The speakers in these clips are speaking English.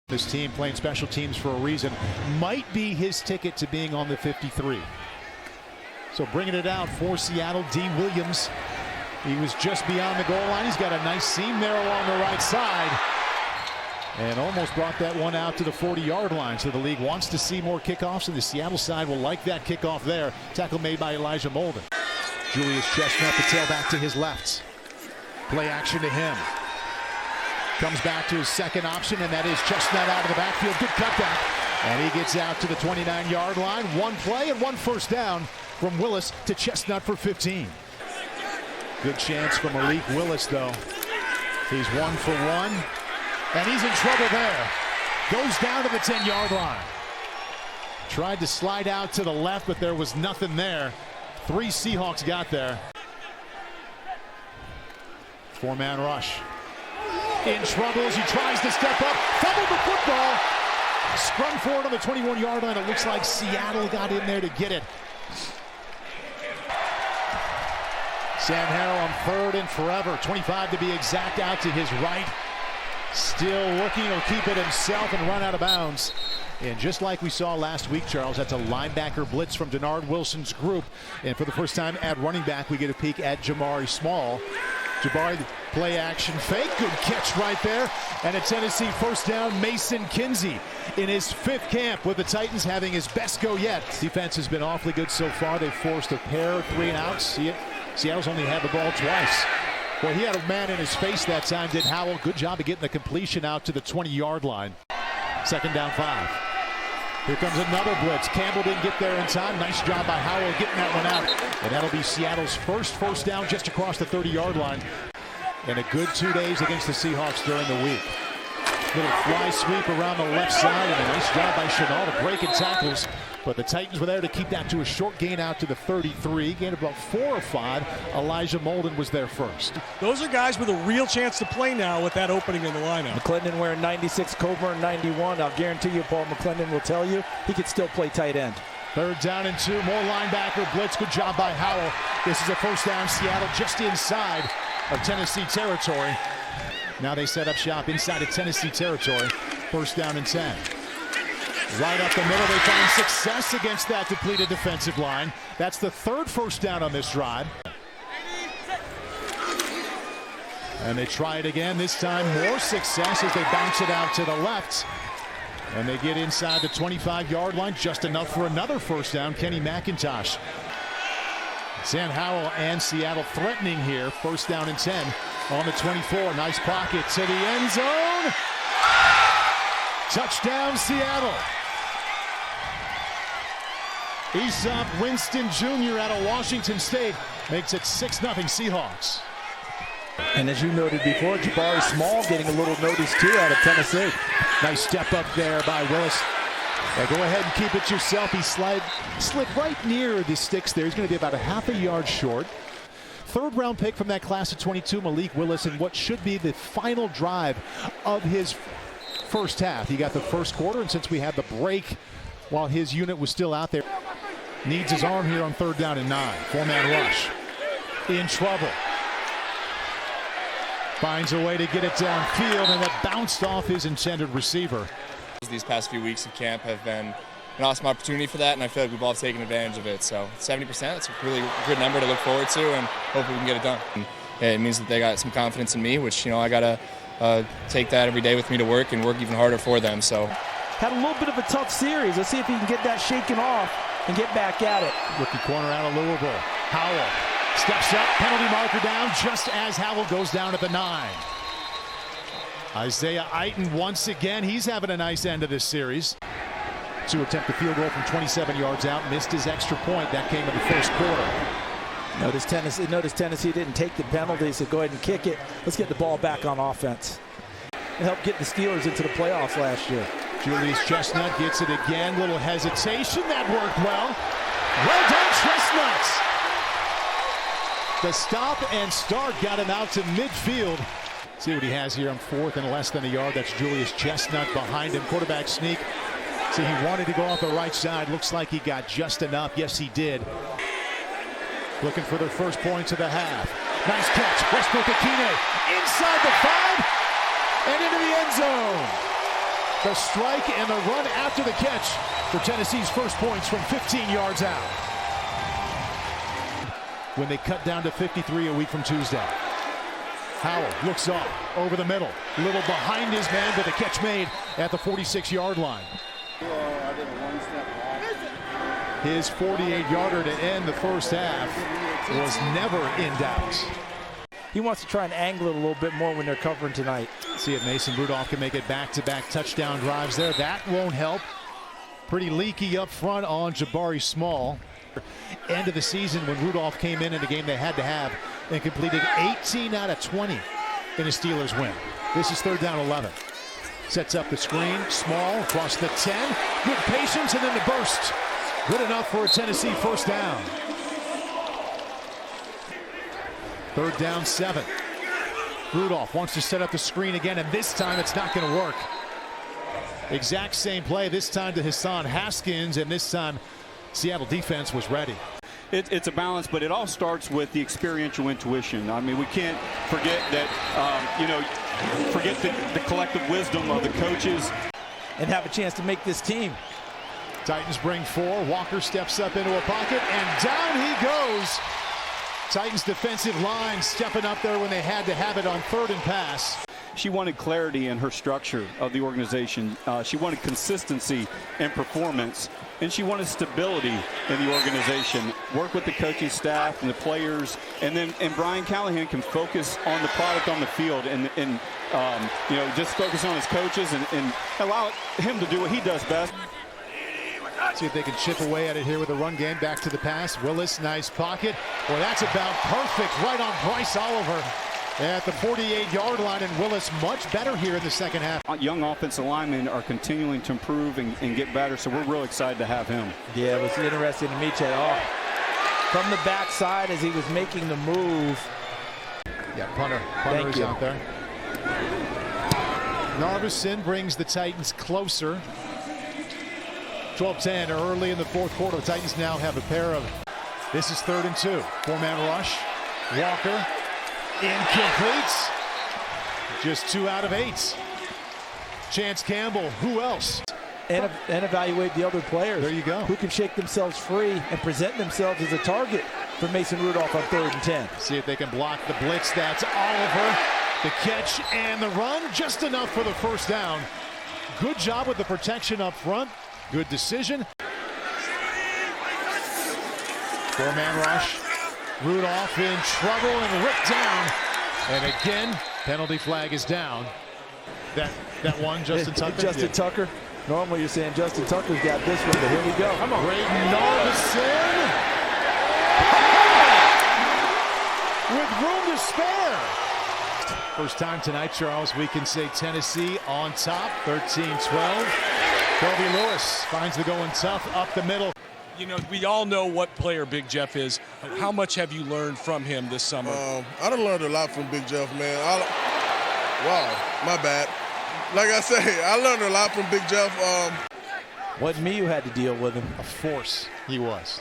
This team playing special teams for a reason might be his ticket to being on the 53. So bringing it out for Seattle, D. Williams. He was just beyond the goal line. He's got a nice seam there along the right side. And almost brought that one out to the 40-yard line. So the league wants to see more kickoffs, and the Seattle side will like that kickoff there. Tackle made by Elijah Molden. Julius Chestnut, the tailback to his left. Play action to him. Comes back to his second option, and that is Chestnut out of the backfield. Good cutback. And he gets out to the 29-yard line. One play and one first down from Willis to Chestnut for 15. Good chance from Malik Willis, though. He's 1 for 1. And he's in trouble there. Goes down to the 10-yard line. Tried to slide out to the left, but there was nothing there. 3 Seahawks got there. 4-man rush. In trouble as he tries to step up. Fumbled the football. Sprung forward on the 21-yard line. It looks like Seattle got in there to get it. Sam Harrell on 3rd and forever. 25 to be exact, out to his right. Still looking to keep it himself and run out of bounds. And just like we saw last week, Charles, that's a linebacker blitz from Denard Wilson's group. And for the first time at running back, we get a peek at Jamari Small. Jabari, play action fake, good catch right there. And a Tennessee first down, Mason Kinsey in his 5th camp with the Titans having his best go yet. Defense has been awfully good so far. They've forced a pair, 3 and outs. Seattle's only had the ball twice. Well, he had a man in his face that time, did Howell. Good job of getting the completion out to the 20-yard line. 2nd down 5. Here comes another blitz. Campbell didn't get there in time. Nice job by Howell getting that one out. And that'll be Seattle's first down just across the 30-yard line. And a good 2 days against the Seahawks during the week. Little fly sweep around the left side, and a nice job by Chenal to break in tackles. But the Titans were there to keep that to a short gain out to the 33. Gained about 4 or 5. Elijah Molden was there first. Those are guys with a real chance to play now with that opening in the lineup. McClendon wearing 96, Coburn 91. I'll guarantee you Paul McClendon will tell you he could still play tight end. 3rd down and 2. More linebacker blitz. Good job by Howell. This is a first down. Seattle just inside of Tennessee territory. Now they set up shop inside of Tennessee territory. 1st down and 10. Right up the middle, they find success against that depleted defensive line. That's the 3rd first down on this drive. And they try it again, this time more success as they bounce it out to the left. And they get inside the 25-yard line, just enough for another first down. Kenny McIntosh. Sam Howell and Seattle threatening here. 1st down and 10 on the 24. Nice pocket to the end zone. Touchdown, Seattle. Aesop Winston Jr. out of Washington State makes it 6-0 Seahawks. And as you noted before, Jabari Small getting a little notice too out of Tennessee. Nice step up there by Willis. Now go ahead and keep it yourself. He slid right near the sticks there. He's going to be about a half a yard short. 3rd round pick from that class of 22, Malik Willis, in what should be the final drive of his first half. He got the first quarter, and since we had the break while his unit was still out there, needs his arm here on 3rd down and 9. 4-man rush. In trouble. Finds a way to get it downfield, and that bounced off his intended receiver. These past few weeks of camp have been an awesome opportunity for that, and I feel like we've all taken advantage of it. So 70%, it's a really good number to look forward to, and hopefully we can get it done. And it means that they got some confidence in me, which, I got to take that every day with me to work and work even harder for them. So had a little bit of a tough series. Let's see if he can get that shaken off and get back at it. Rookie corner out of Louisville. Howell steps up, penalty marker down just as Howell goes down at the 9. Isaiah Eiton once again, he's having a nice end of this series. To attempt the field goal from 27 yards out, missed his extra point. That came in the first quarter. Notice Tennessee didn't take the penalty, so go ahead and kick it. Let's get the ball back on offense. It helped get the Steelers into the playoffs last year. Julius Chestnut gets it again. Little hesitation. That worked well. Well done, Chestnut. The stop and start got him out to midfield. See what he has here on 4th and less than a yard. That's Julius Chestnut behind him. Quarterback sneak. See, he wanted to go off the right side. Looks like he got just enough. Yes, he did. Looking for their first points of the half. Nice catch. Westbrook Akine inside the 5 and into the end zone. The strike and the run after the catch for Tennessee's first points from 15 yards out. When they cut down to 53 a week from Tuesday. Howell looks off over the middle. A little behind his man, but the catch made at the 46-yard line. His 48-yarder to end the first half was never in doubt. He wants to try and angle it a little bit more when they're covering tonight. See if Mason Rudolph can make it back-to-back touchdown drives there. That won't help. Pretty leaky up front on Jabari Small. End of the season when Rudolph came in a game they had to have and completed 18 out of 20 in a Steelers win. This is 3rd down 11. Sets up the screen. Small across the 10. Good patience and then the burst. Good enough for a Tennessee first down. 3rd down 7. Rudolph wants to set up the screen again, and this time it's not going to work. Exact same play, this time to Hassan Haskins, and this time Seattle defense was ready. It's a balance, but it all starts with the experiential intuition. I mean, we can't forget that, forget the collective wisdom of the coaches. And have a chance to make this team. Titans bring 4. Walker steps up into a pocket, and down he goes. Titans defensive line stepping up there when they had to have it on 3rd and pass. She wanted clarity in her structure of the organization. She wanted consistency in performance, and she wanted stability in the organization. Work with the coaching staff and the players, and Brian Callahan can focus on the product on the field and just focus on his coaches and allow him to do what he does best. See if they can chip away at it here with a run game. Back to the pass. Willis, nice pocket. Well, that's about perfect right on Bryce Oliver at the 48-yard line, and Willis much better here in the second half. Young offensive linemen are continuing to improve and get better, so we're real excited to have him. Yeah, it was interesting to meet you. From the backside as he was making the move. Yeah, punter is out there. Narveson brings the Titans closer. 12-10 early in the 4th quarter. The Titans now have a pair of, this is 3rd and 2. 4-man rush. Walker incomplete. Just 2 out of 8. Chance Campbell, who else? And evaluate the other players. There you go. Who can shake themselves free and present themselves as a target for Mason Rudolph on 3rd and 10. See if they can block the blitz. That's Oliver. The catch and the run. Just enough for the first down. Good job with the protection up front. Good decision. 4-man rush. Rudolph in trouble and ripped down. And again, penalty flag is down. That one, Justin Tucker? Justin Tucker. Normally you're saying Justin Tucker's got this one, but here we go. Come on. Braden Narveson. With room to spare. First time tonight, Charles, we can say Tennessee on top, 13-12. Kobe Lewis finds the going tough up the middle. You know, we all know what player Big Jeff is. How much have you learned from him this summer? I done learned a lot from Big Jeff, man. Wow, my bad. Like I say, I learned a lot from Big Jeff. Wasn't me who had to deal with him. A force he was.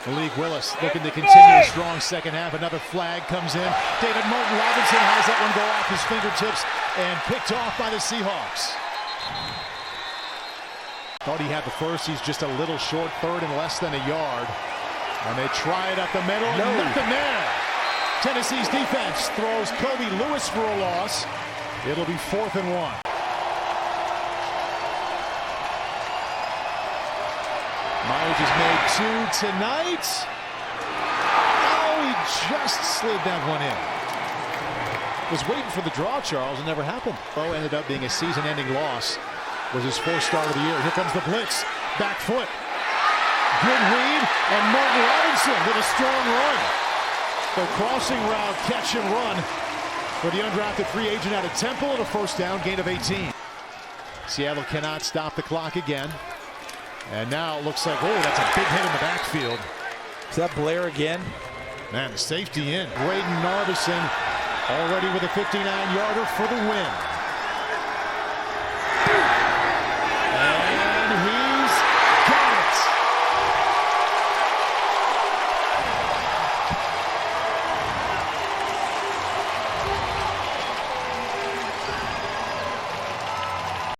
Malik Willis looking to continue a strong second half. Another flag comes in. David Martin Robinson has that one go off his fingertips and picked off by the Seahawks. Thought he had the first. He's just a little short, 3rd and less than a yard. And they try it up the middle. No. Nothing there. Tennessee's defense throws Kobe Lewis for a loss. It'll be 4th and 1. Myers has made 2 tonight. Oh, he just slid that one in. Was waiting for the draw, Charles. It never happened. Oh, ended up being a season-ending loss. Was his 4th start of the year. Here comes the blitz. Back foot. Good read. And Martin Robinson with a strong run. The crossing route, catch and run for the undrafted free agent out of Temple, and a first down, gain of 18. Seattle cannot stop the clock again. And now it looks like, oh, that's a big hit in the backfield. Is that Blair again? Man, the safety in. Braden Narveson already with a 59-yarder for the win.